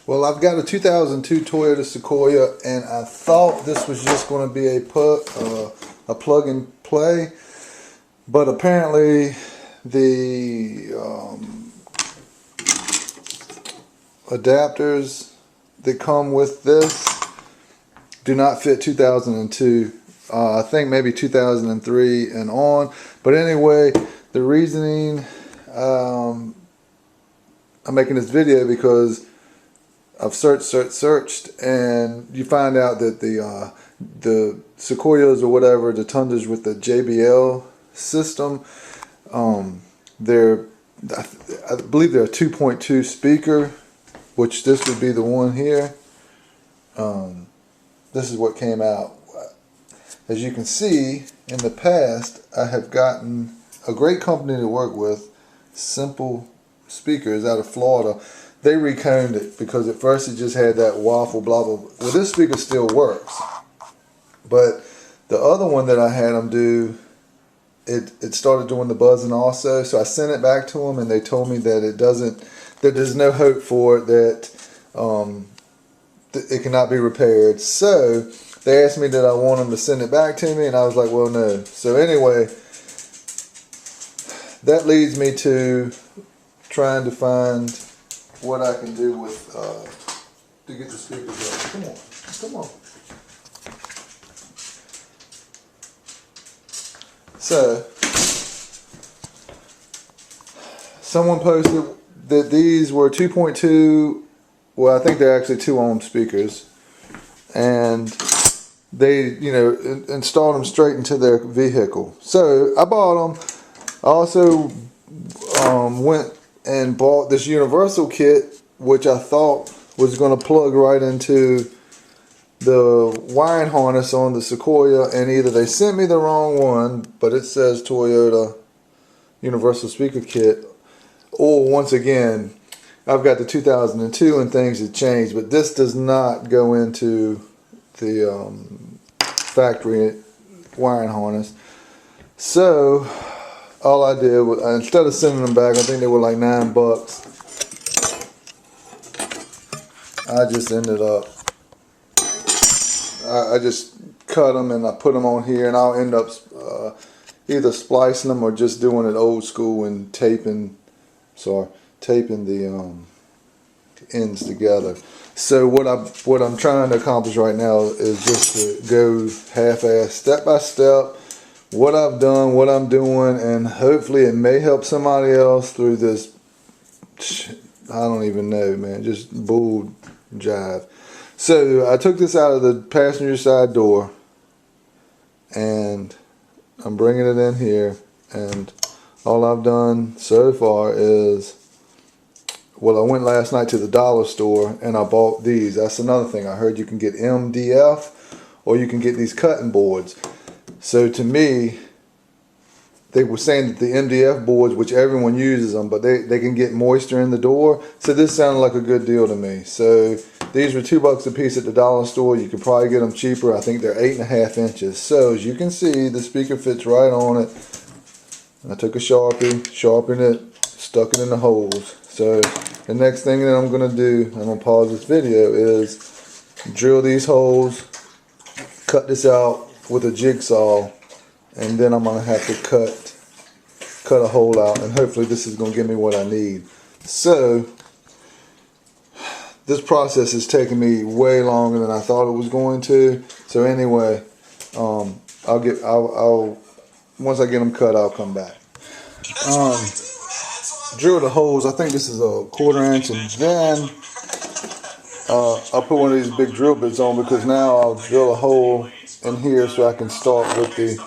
Well, I've got a 2002 Toyota Sequoia, and I thought this was just going to be a plug and play, but apparently the adapters that come with this do not fit 2002. I think maybe 2003 and on. But anyway, the reasoning I'm making this video because I've searched, and you find out that the Sequoias or whatever, the Tundras with the JBL system, I believe they're a 2.2 speaker, which this would be the one here. This is what came out. As you can see, in the past, I have gotten a great company to work with, Simple Speakers out of Florida. They reconed it because at first it just had that waffle blah blah. Well, this speaker still works, but the other one that I had them do, it started doing the buzzing also. So I sent it back to them, and they told me that it doesn't, that there's no hope for it, that it cannot be repaired. So they asked me that I want them to send it back to me, and I was like, well, no. So anyway, that leads me to trying to find what I can do with to get the speakers up. Come on, come on. So someone posted that these were 2.2. Well, I think they're actually 2 ohm speakers, and they, installed them straight into their vehicle. So I bought them. I also went and bought this universal kit, which I thought was going to plug right into the wiring harness on the Sequoia, and either they sent me the wrong one, but it says Toyota Universal Speaker Kit, or once again, I've got the 2002 and things have changed, but this does not go into the factory wiring harness. So all I did was, instead of sending them back, I think they were like $9. I just ended up, I just cut them and I put them on here, and I'll end up either splicing them or just doing it old school and taping the ends together. So what I'm trying to accomplish right now is just to go half-ass, step by step, what I've done, what I'm doing, and hopefully it may help somebody else through this, I don't even know, man, just bull jive. So I took this out of the passenger side door, and I'm bringing it in here, and all I've done so far is, well, I went last night to the dollar store and I bought these. That's another thing. I heard you can get MDF or you can get these cutting boards. So to me, they were saying that the MDF boards, which everyone uses them, but they can get moisture in the door. So this sounded like a good deal to me. So these were $2 a piece at the dollar store. You could probably get them cheaper. I think they're 8.5 inches. So as you can see, the speaker fits right on it. I took a Sharpie, sharpened it, stuck it in the holes. So the next thing that I'm going to do, I'm going to pause this video, is drill these holes, cut this out with a jigsaw, and then I'm going to have to cut a hole out, and hopefully this is going to give me what I need. So this process is taking me way longer than I thought it was going to. So anyway, I'll once I get them cut, I'll come back. Drill the holes. I think this is a 1/4 inch, and then I'll put one of these big drill bits on, because now I'll drill a hole in here so I can start with the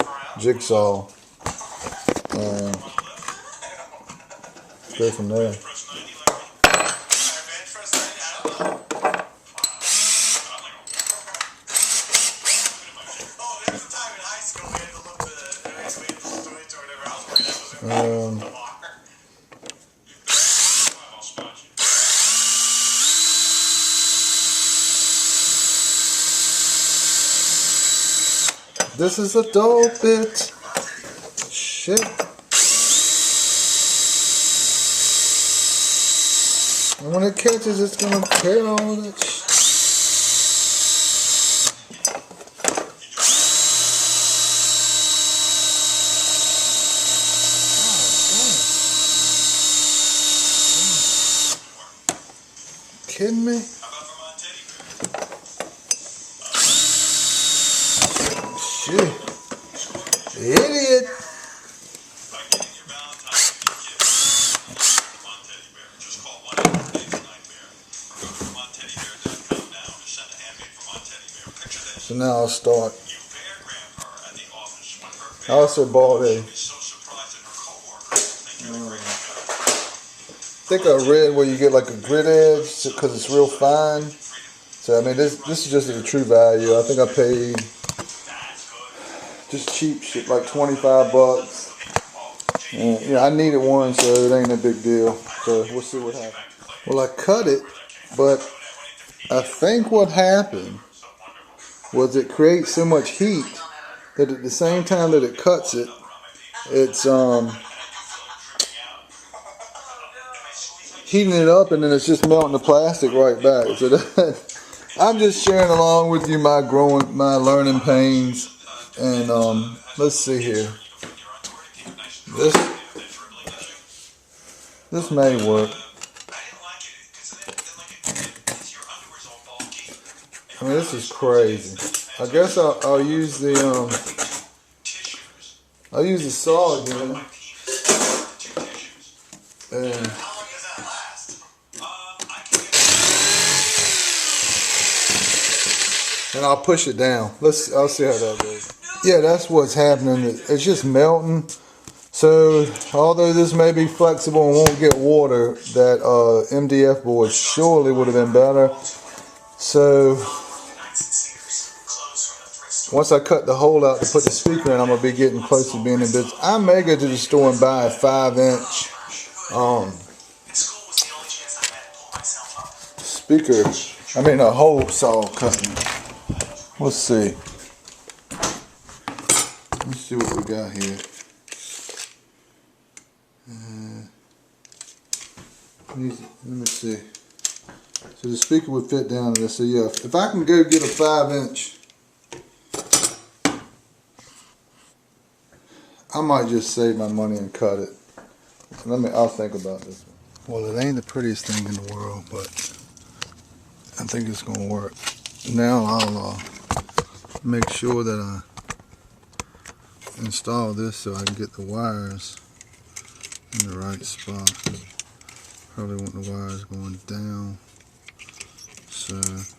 jigsaw and go from there. This is a dull bit. Shit. And when it catches, it's gonna tear all of that shit. Kidding me? Shit. Idiot. So now I'll start. I also bought a, I think I read where you get like a grit edge because it's real fine. So I mean, this is just a true value. I think I paid just cheap shit like 25 bucks. And you know, I needed one, so it ain't a big deal. So we'll see what happens. Well, I cut it, but I think what happened was it creates so much heat that at the same time that it cuts it, it's heating it up, and then it's just melting the plastic right back. So that, I'm just sharing along with you my learning pains. And let's see here. This may work. I mean, this is crazy. I guess I'll use the saw again. And I'll push it down. I'll see how that goes. Yeah, that's what's happening. It's just melting. So, although this may be flexible and won't get water, that MDF board surely would have been better. So, once I cut the hole out to put the speaker in, I'm going to be getting close to being in business. I may go to the store and buy a 5-inch speaker. I mean, a hole saw cutting. Let's see. Let's see what we got here. Let me see. So the speaker would fit down to this. So yeah, if I can go get a 5-inch, I might just save my money and cut it. I'll think about this one. Well, it ain't the prettiest thing in the world, but I think it's gonna work. Now I'll make sure that I install this so I can get the wires in the right spot. Probably want the wires going down. So let's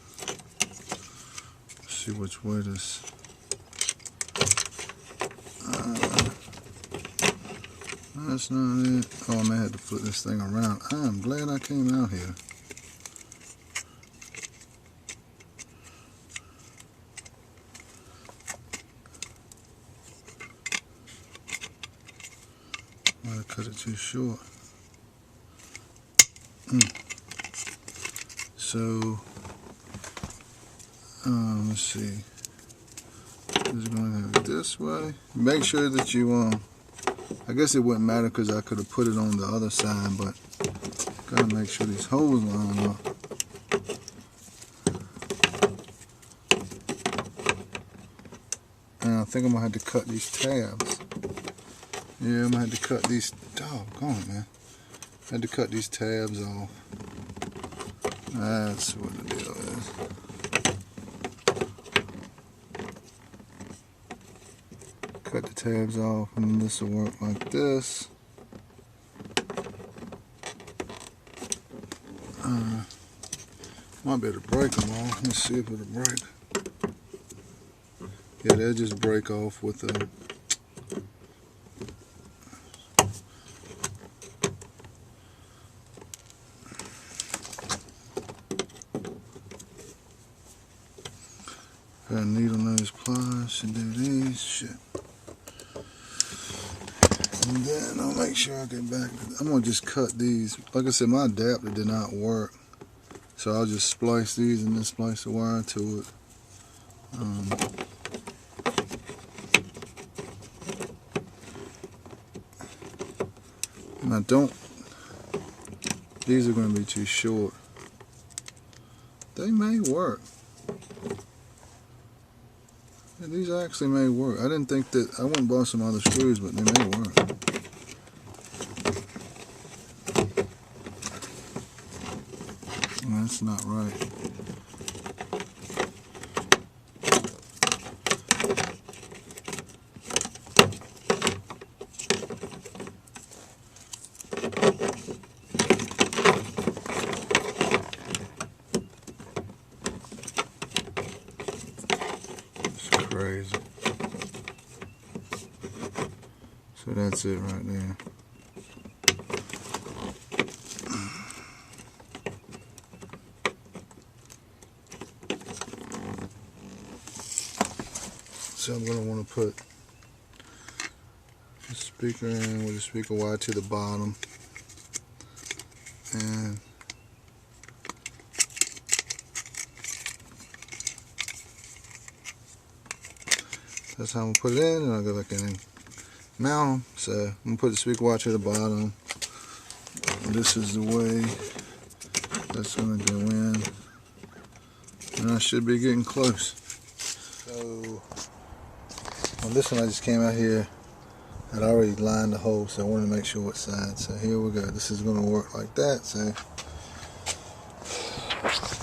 see which way this. That's not it. Oh, I may have to flip this thing around. I am glad I came out here. I cut it too short. So, let's see. It's going to have it this way. Make sure that you, I guess it wouldn't matter because I could have put it on the other side, but gotta make sure these holes line up. And I think I'm gonna have to cut these tabs. Yeah, I'm gonna have to cut these. Doggone, man. I had to cut these tabs off. That's what the deal is. Cut the tabs off, and this will work like this. Might be able to break them off. Let's see if it'll break. Yeah, they'll just break off with the. Got a needle nose pliers, should do these, shit. And then I'll make sure I get back. I'm gonna just cut these. Like I said, my adapter did not work. So I'll just splice these and then splice the wire to it. Now don't these are going to be too short. They may work. Yeah, these actually may work. I didn't think that, I wouldn't buy some other screws, but they may work. That's not right. Crazy. So that's it right there. So I'm going to want to put the speaker in with the speaker wire to the bottom, and that's how I'm going to put it in, and I'll go back in and mount them. So I'm going to put the speaker wire to the bottom. This is the way that's going to go in, and I should be getting close. So on this one I just came out here, I'd already lined the hole, so I wanted to make sure what side. So here we go. This is going to work like that, so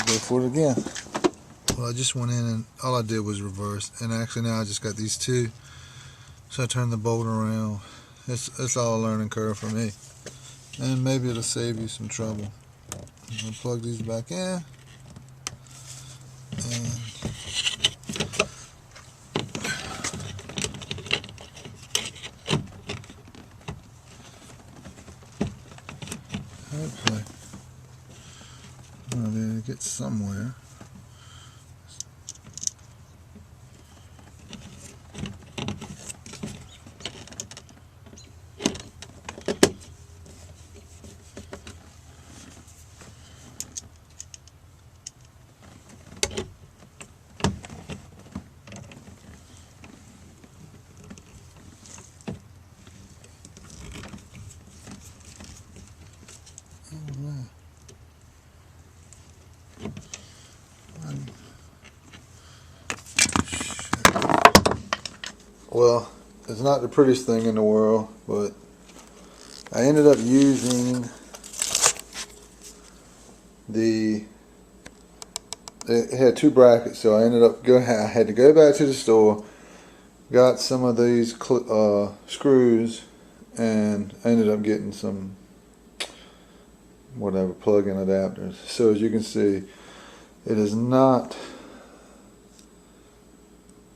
go for it again. Well, I just went in and all I did was reverse, and actually now I just got these two, so I turned the bolt around. It's all a learning curve for me, and maybe it'll save you some trouble. I'm going to plug these back in, and hopefully I'll be able to get somewhere. Well, it's not the prettiest thing in the world, but I ended up using it had two brackets, so I had to go back to the store, got some of these screws, and I ended up getting some whatever plug-in adapters. So as you can see, it is not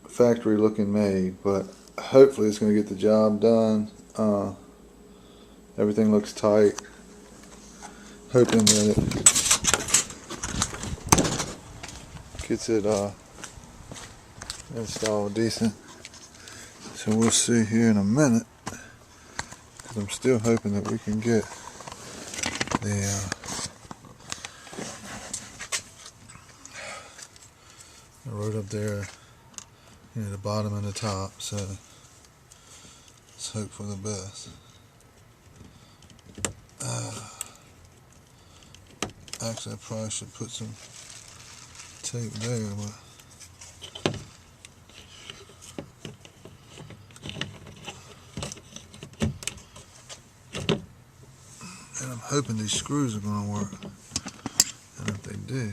factory looking made, but hopefully it's going to get the job done. Everything looks tight, hoping that it gets it installed decent. So we'll see here in a minute, because I'm still hoping that we can get the road up there, the bottom and the top, so let's hope for the best. Actually, I probably should put some tape there, but and I'm hoping these screws are going to work, and if they do,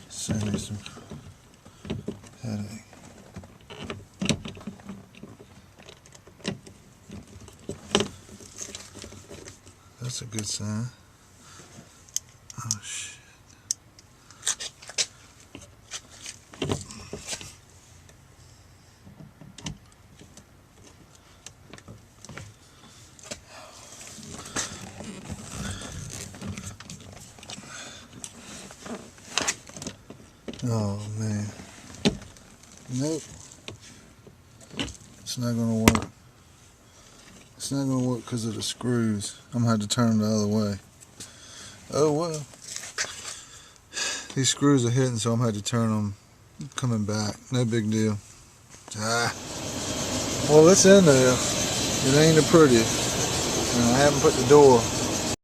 save me some headache. That's a good sign. Oh shit. Oh man. Nope. It's not gonna work. It's not gonna work because of the screws. I'm gonna have to turn them the other way. Oh well. These screws are hitting, so I'm gonna have to turn them coming back. No big deal. Well, it's in there. It ain't the prettiest. And I haven't put the door